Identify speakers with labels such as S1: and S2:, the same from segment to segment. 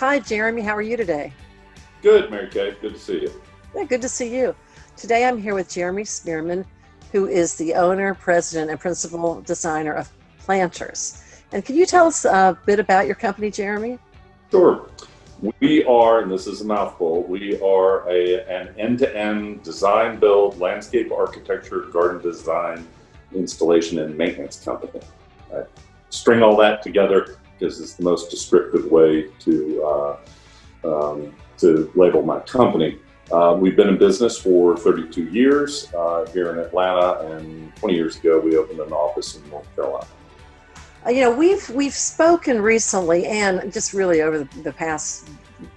S1: Hi, Jeremy. How are you today?
S2: Good, Mary Kay. Good to see you.
S1: Yeah, good to see you. Today I'm here with Jeremy Smearman, who is the owner, president, and principal designer of Planters. And can you tell us a bit about your company, Jeremy?
S2: Sure. We are, and this is a mouthful, we are an end-to-end design, build, landscape architecture, garden design, installation, and maintenance company. I string all that together because it's the most descriptive way to label my company. We've been in business for 32 years here in Atlanta, and 20 years ago we opened an office in North Carolina.
S1: We've spoken recently, and just really over the past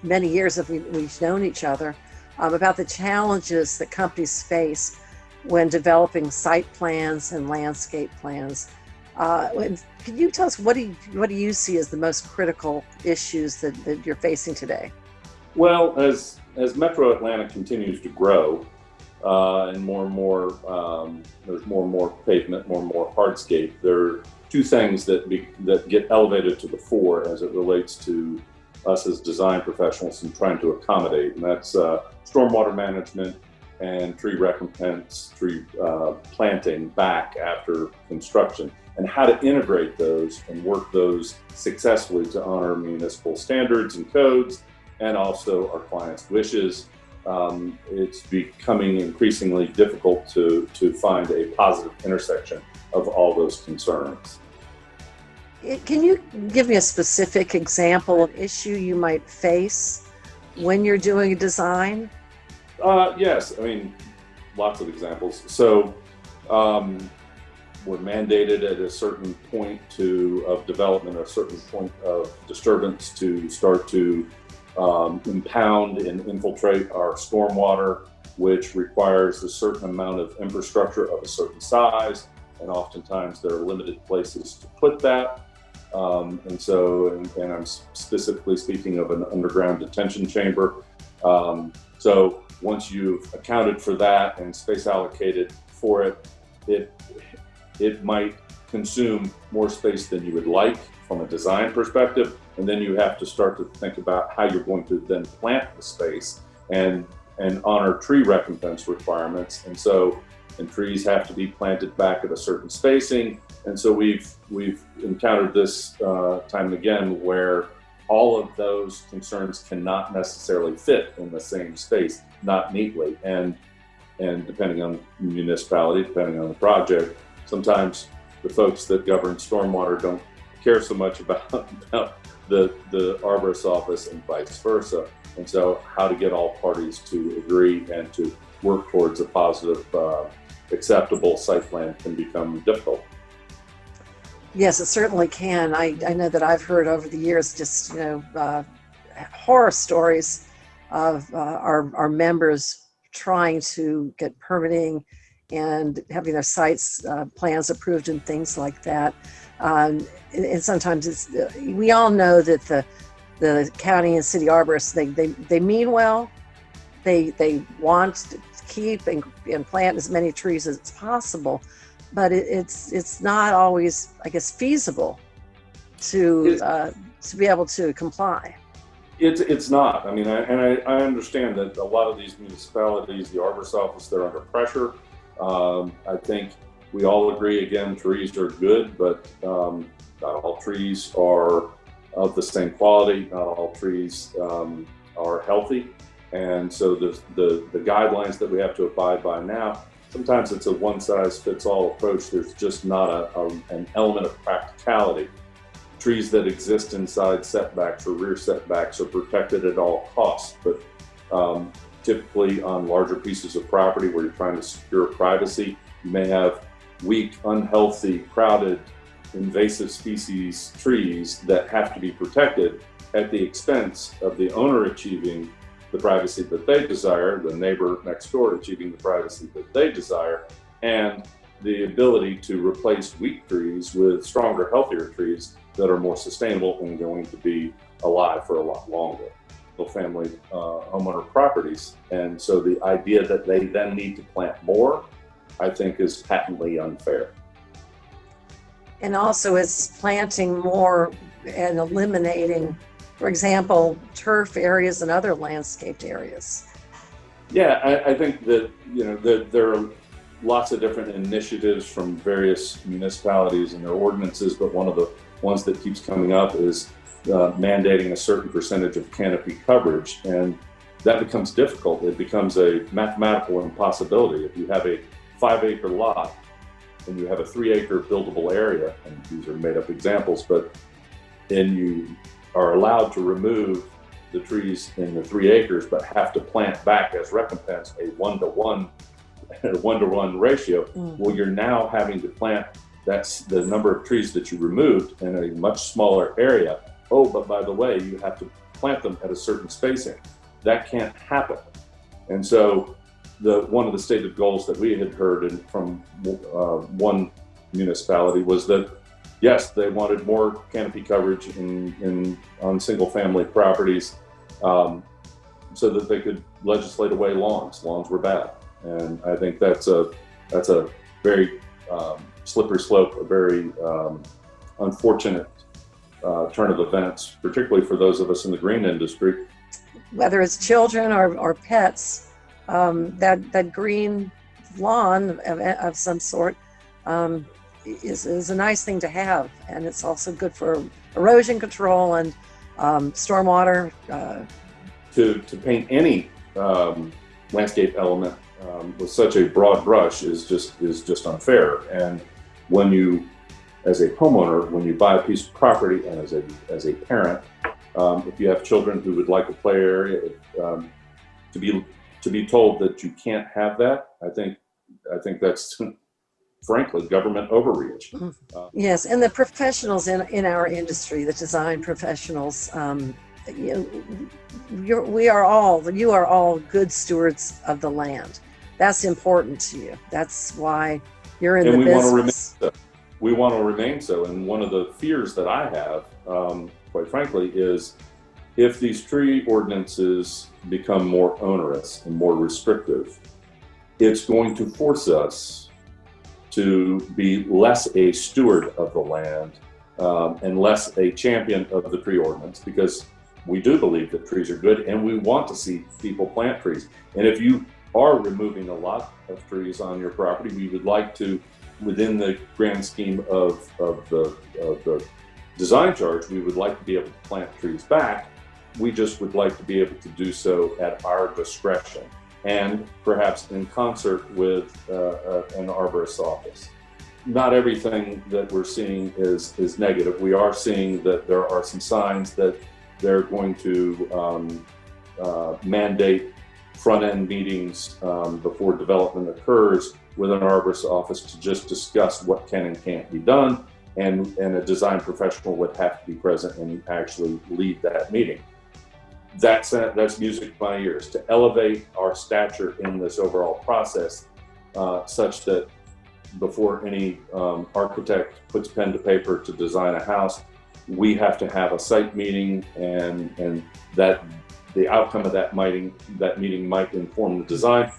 S1: many years that we've known each other, about the challenges that companies face when developing site plans and landscape plans. Can you tell us what do you see as the most critical issues that you're facing today?
S2: Well, as Metro Atlanta continues to grow, and more, there's more and more pavement, more and more hardscape. There are two things that get elevated to the fore as it relates to us as design professionals and trying to accommodate, and that's stormwater management and tree recompense, tree planting back after construction, and how to integrate those and work those successfully to honor municipal standards and codes, and also our clients' wishes. It's becoming increasingly difficult to find a positive intersection of all those concerns.
S1: Can you give me a specific example of issue you might face when you're doing a design?
S2: Yes, I mean, lots of examples. So we're mandated at a certain point of development, a certain point of disturbance to start to impound and infiltrate our stormwater, which requires a certain amount of infrastructure of a certain size, and oftentimes there are limited places to put that. And I'm specifically speaking of an underground detention chamber. So once you've accounted for that and space allocated for it, it might consume more space than you would like from a design perspective. And then you have to start to think about how you're going to then plant the space and honor tree recompense requirements. And trees have to be planted back at a certain spacing. And so we've encountered this time and again where all of those concerns cannot necessarily fit in the same space, not neatly. And depending on the municipality, depending on the project, sometimes the folks that govern stormwater don't care so much about the arborist office and vice versa. And so how to get all parties to agree and to work towards a positive, acceptable site plan can become difficult.
S1: Yes, it certainly can. I know that I've heard over the years just horror stories of our members trying to get permitting and having their sites plans approved and things like that. And sometimes we all know that the county and city arborists, they mean well. They want to keep and plant as many trees as possible, but it's not always, I guess, feasible to be able to comply.
S2: It's not. I mean, I understand that a lot of these municipalities, the arborist office, they're under pressure. I think we all agree, again, trees are good, but not all trees are of the same quality. Not all trees are healthy. And so the guidelines that we have to abide by now, sometimes it's a one-size-fits-all approach. There's just not an element of practicality. Trees that exist inside setbacks or rear setbacks are protected at all costs, but typically on larger pieces of property where you're trying to secure privacy, you may have weak, unhealthy, crowded, invasive species trees that have to be protected at the expense of the owner achieving the privacy that they desire, the neighbor next door achieving the privacy that they desire, and the ability to replace weak trees with stronger, healthier trees that are more sustainable and going to be alive for a lot longer. Family homeowner properties. And so the idea that they then need to plant more, I think, is patently unfair.
S1: And also, it's planting more and eliminating for example, turf areas and other landscaped areas?
S2: Yeah, I think that, there are lots of different initiatives from various municipalities and their ordinances, but one of the ones that keeps coming up is mandating a certain percentage of canopy coverage, and that becomes difficult. It becomes a mathematical impossibility. If you have a 5-acre lot and you have a 3-acre buildable area, and these are made up examples, and you are allowed to remove the trees in the 3 acres, but have to plant back as recompense a 1-to-1 ratio. Well, you're now having to plant that's the number of trees that you removed in a much smaller area. Oh, but by the way, you have to plant them at a certain spacing. That can't happen. And so one of the stated goals that we had heard from one municipality was that, yes, they wanted more canopy coverage on single family properties, so that they could legislate away lawns. Lawns were bad. And I think that's a very slippery slope, a very unfortunate turn of events, particularly for those of us in the green industry.
S1: Whether it's children or pets, that green lawn of some sort is a nice thing to have, and it's also good for erosion control and stormwater.
S2: To paint any landscape element with such a broad brush is just unfair. And when you, as a homeowner, when you buy a piece of property, and as a parent, if you have children who would like a play area, to be told that you can't have that, I think that's frankly government overreach.
S1: Yes, and the professionals in our industry, the design professionals, you are all good stewards of the land. That's important to you. That's why you're in the business.
S2: We want to remain so. And one of the fears that I have, quite frankly, is if these tree ordinances become more onerous and more restrictive, it's going to force us to be less a steward of the land and less a champion of the tree ordinance, because we do believe that trees are good and we want to see people plant trees. And if you are removing a lot of trees on your property, we would like to, within the grand scheme of the design charge, we would like to be able to plant trees back. We just would like to be able to do so at our discretion, and perhaps in concert with an arborist's office. Not everything that we're seeing is negative. We are seeing that there are some signs that they're going to mandate front-end meetings before development occurs with an arborist's office to just discuss what can and can't be done, and a design professional would have to be present and actually lead that meeting. That's music to my ears, to elevate our stature in this overall process, such that before any architect puts pen to paper to design a house, we have to have a site meeting, and that the outcome of that meeting might inform the design.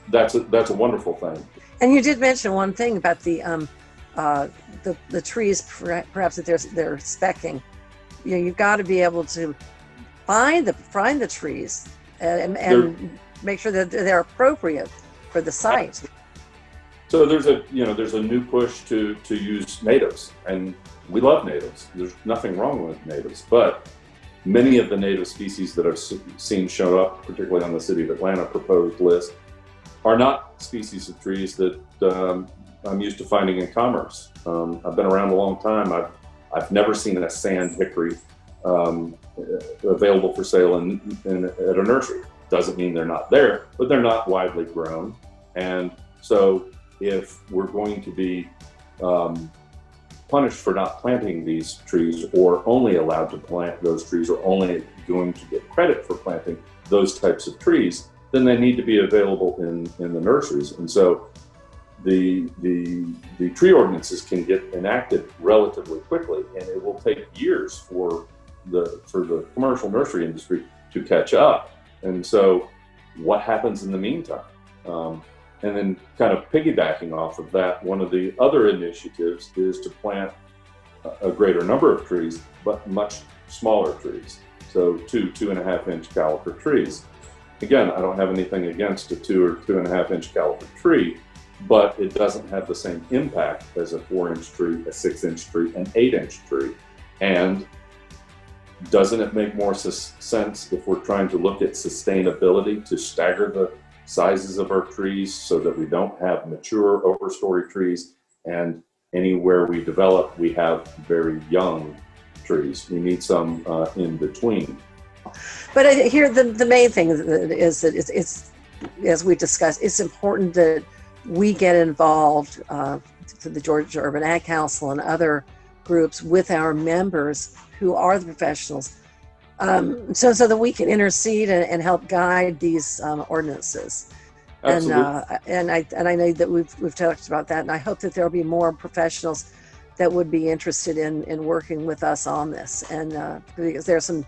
S2: That's a wonderful thing.
S1: And you did mention one thing about the trees, perhaps that they're specking. You've got to be able to find the trees and make sure that they're appropriate for the site.
S2: So there's a new push to use natives, and we love natives. There's nothing wrong with natives, but many of the native species that I've seen show up, particularly on the City of Atlanta proposed list, are not species of trees that I'm used to finding in commerce. I've been around a long time. I've never seen a sand hickory available for sale at a nursery. Doesn't mean they're not there, but they're not widely grown. And so if we're going to be punished for not planting these trees, or only allowed to plant those trees, or only going to get credit for planting those types of trees, then they need to be available in the nurseries. And so the tree ordinances can get enacted relatively quickly, and it will take years for the commercial nursery industry to catch up. And so what happens in the meantime? And then kind of piggybacking off of that, one of the other initiatives is to plant a greater number of trees, but much smaller trees. So 2.5 inch caliber trees. Again, I don't have anything against a 2 or 2.5 inch caliber tree, but it doesn't have the same impact as a 4-inch tree, a 6-inch tree, an 8-inch tree. And doesn't it make more sense if we're trying to look at sustainability to stagger the sizes of our trees so that we don't have mature overstory trees, and anywhere we develop, we have very young trees. We need some in between.
S1: But here, the main thing is that it's, as we discussed, it's important that we get involved to the Georgia Urban Ag Council and other groups with our members who are the professionals, so that we can intercede and help guide these ordinances.
S2: Absolutely.
S1: And I know that we've talked about that, and I hope that there'll be more professionals that would be interested in working with us on this, and because there's some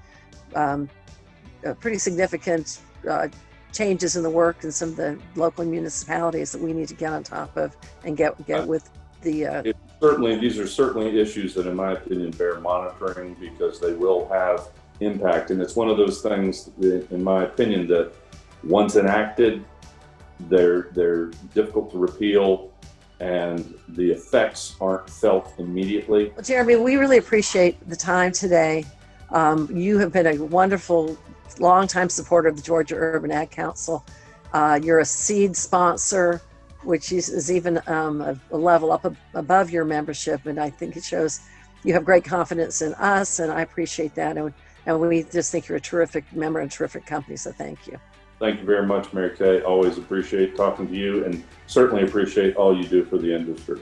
S1: pretty significant changes in the work in some of the local municipalities that we need to get on top of and get with the.
S2: These are certainly issues that, in my opinion, bear monitoring, because they will have impact. And it's one of those things, in my opinion, that once enacted, they're difficult to repeal, and the effects aren't felt immediately.
S1: Well, Jeremy, we really appreciate the time today. You have been a wonderful, longtime supporter of the Georgia Urban Ag Council. You're a seed sponsor, which is even a level up above your membership, and I think it shows you have great confidence in us, and I appreciate that. And we just think you're a terrific member and a terrific company, so thank you.
S2: Thank you very much, Mary Kay. Always appreciate talking to you, and certainly appreciate all you do for the industry.